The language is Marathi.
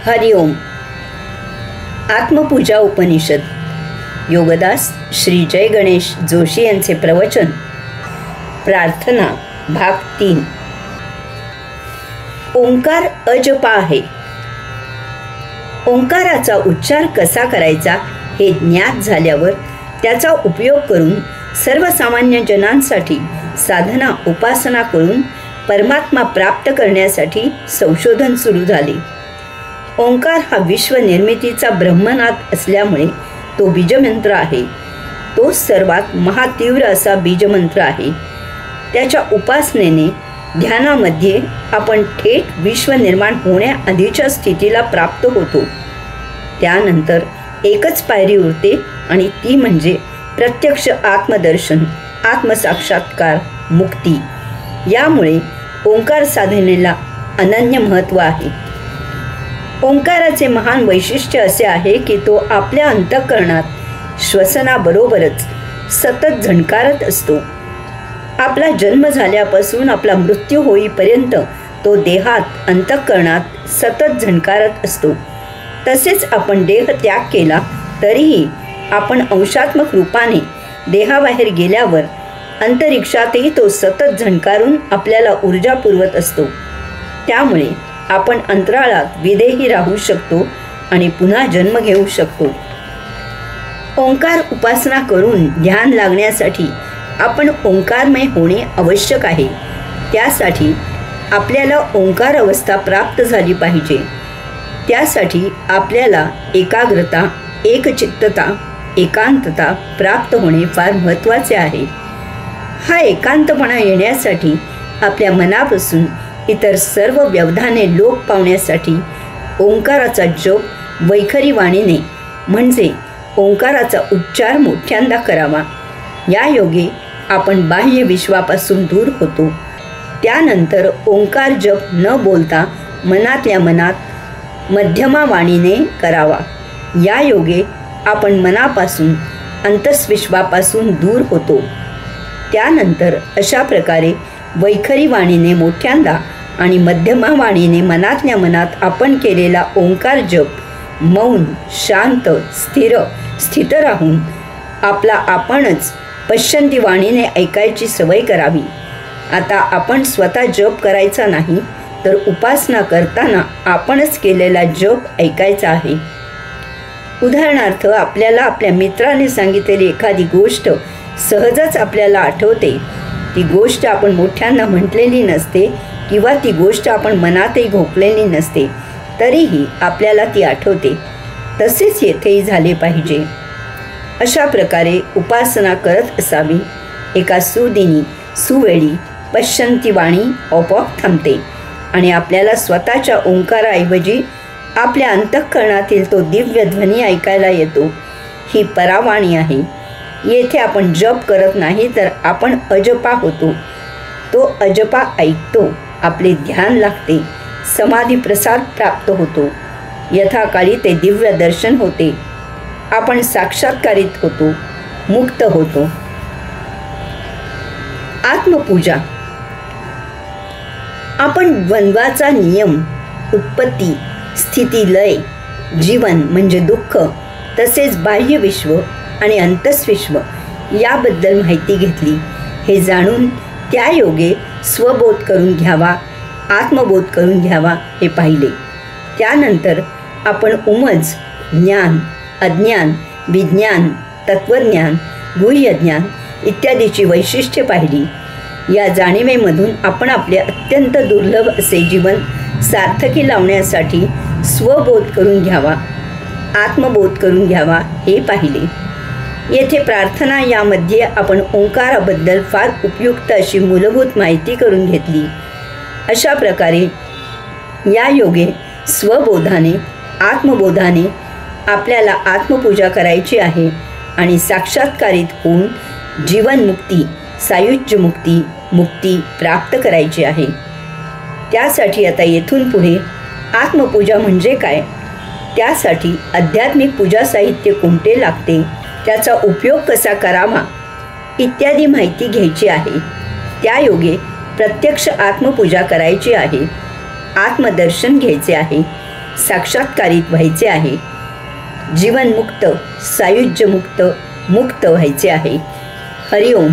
हरिओम. आत्मपूजा उपनिषद. योगदास श्री जय गणेश जोशी यांचे प्रवचन. प्रार्थना भाग 3. ओंकार अजपा आहे. ओंकाराचा उच्चार कसा करायचा हे ज्ञात झाल्यावर त्याचा उपयोग करून सर्वसामान्य जनांसाठी साधना उपासना करून परमात्मा प्राप्त करण्यासाठी संशोधन सुरू झाले. ओंकार हा विश्वनिर्मितीचा ब्रह्मनाद असल्यामुळे तो बीजमंत्र आहे. तो सर्वात महातीव्र असा बीजमंत्र आहे. त्याच्या उपासनेने ध्यानामध्ये आपण थेट विश्व निर्माण होण्याआधीच्या स्थितीला प्राप्त होतो. त्यानंतर एकच पायरी उरते आणि ती म्हणजे प्रत्यक्ष आत्मदर्शन, आत्मसाक्षात्कार, मुक्ती. यामुळे ओंकार साधनेला अनन्य महत्त्व आहे. ओंकाराचे महान वैशिष्ट्य असे आहे की तो आपल्या अंतःकरणात श्वसनाबरोबरच सतत झणकारत असतो. आपला जन्म झाल्यापासून आपला मृत्यू होईपर्यंत तो देहात अंतःकरणात सतत झणकारत असतो. तसेच आपण देह त्याग केला तरीही आपण अंशात्मक रूपाने देहाबाहेर गेल्यावर अंतरिक्षातही तो सतत झणकारून आपल्याला ऊर्जा पुरवत असतो. त्यामुळे आपण अंतराळात विदेही राहू शकतो आणि पुन्हा जन्म घेऊ शकतो. ओंकार उपासना करून ध्यान लागण्यासाठी आपण ओंकारमय होणे आवश्यक आहे. त्यासाठी आपल्याला ओंकार अवस्था प्राप्त झाली पाहिजे. त्यासाठी आपल्याला एकाग्रता, एकचित्तता, एकांतता प्राप्त होणे फार महत्त्वाचे आहे. हा एकांतपणा येण्यासाठी आपल्या मनापासून इतर सर्व व्यवधाने लोप पावण्यासाठी ओंकाराचा जप वैखरी वाणीने म्हणजे ओंकाराचा उच्चार मोठ्यांदा करावा. या योगे आपण बाह्य विश्वापासून दूर होतो. त्यानंतर ओंकार जप न बोलता मनातल्या मनात मध्यमा वाणीने करावा. या योगे आपण मनापासून अंतस्विश्वापासून दूर होतो. त्यानंतर अशा प्रकारे वैखरी वाणीने मोठ्यांदा आणि मध्यमा वाणीने मनातल्या मनात आपण केलेला ओंकार जप मौन, शांत, स्थित राहून आपला आपणच पश्चंती वाणीने ऐकायची सवय करावी. आता आपण स्वतः जप करायचा नाही तर उपासना करताना आपणच केलेला जप ऐकायचा आहे. उदाहरणार्थ आपल्याला आपल्या मित्राने सांगितलेली एखादी गोष्ट सहजच आपल्याला आठवते. ती गोष्ट आपण मोठ्यांना म्हटलेली नसते किंवा ती गोष्ट आपण मनातही घोकलेली नसते तरीही आपल्याला ती आठवते. तसेच येथेही झाले पाहिजे. अशा प्रकारे उपासना करत असावी. एका सुदिनी सुवेळी पश्चंती वाणी आपोआप थांबते आणि आपल्याला स्वतःच्या ओंकाराऐवजी आपल्या अंतःकरणातील तो दिव्य ध्वनी ऐकायला येतो. ही परावाणी आहे. येथे आपण जप करत नाही तर आपण अजपा होतो. तो अजपा ऐकतो, आपले ध्यान लागते, समाधी प्रसाद प्राप्त होतो. यथाकाळी ते दिव्य दर्शन होते. आपण साक्षात्कारित होतो, मुक्त होतो. आत्मपूजा. आपण द्वंद्वाचा नियम, उत्पत्ती, स्थिती, लय, जीवन म्हणजे दुःख, तसेच बाह्य विश्व आणि अंतस्विश्व याबद्दल माहिती घेतली. हे जाणून त्या योगे स्वबोध करून घ्यावा, आत्मबोध करून घ्यावा हे पाहिले. त्यानंतर आपण उमज, ज्ञान, अज्ञान, विज्ञान, तत्त्वज्ञान, गुह्यज्ञान इत्यादीची वैशिष्ट्ये पाहिली. या जाणीवेमधून आपण आपले अत्यंत दुर्लभ असे जीवन सार्थकी लावण्यासाठी स्वबोध करून घ्यावा, आत्मबोध करून घ्यावा हे पाहिले. येथे प्रार्थना यामध्ये आपण ओंकाराबद्दल फार उपयुक्त अशी मूलभूत माहिती करून घेतली. अशा प्रकारे या योगे स्वबोधाने, आत्मबोधाने आपल्याला आत्मपूजा करायची आहे आणि साक्षात्कारित होऊन जीवनमुक्ती, सायुज्यमुक्ती, मुक्ती प्राप्त करायची आहे. त्यासाठी आता येथून पुढे आत्मपूजा म्हणजे काय, त्यासाठी आध्यात्मिक पूजा साहित्य कोणते लागते, त्याचा उपयोग कसा करावा इत्यादी माहिती घ्यायची आहे. त्या योगे प्रत्यक्ष आत्मपूजा करायची आहे. आत्मदर्शन घ्यायचे आहे. साक्षात्कारित व्हायचे आहे. जीवनमुक्त, सायुज्यमुक्त, मुक्त व्हायचे आहे. हरिओम.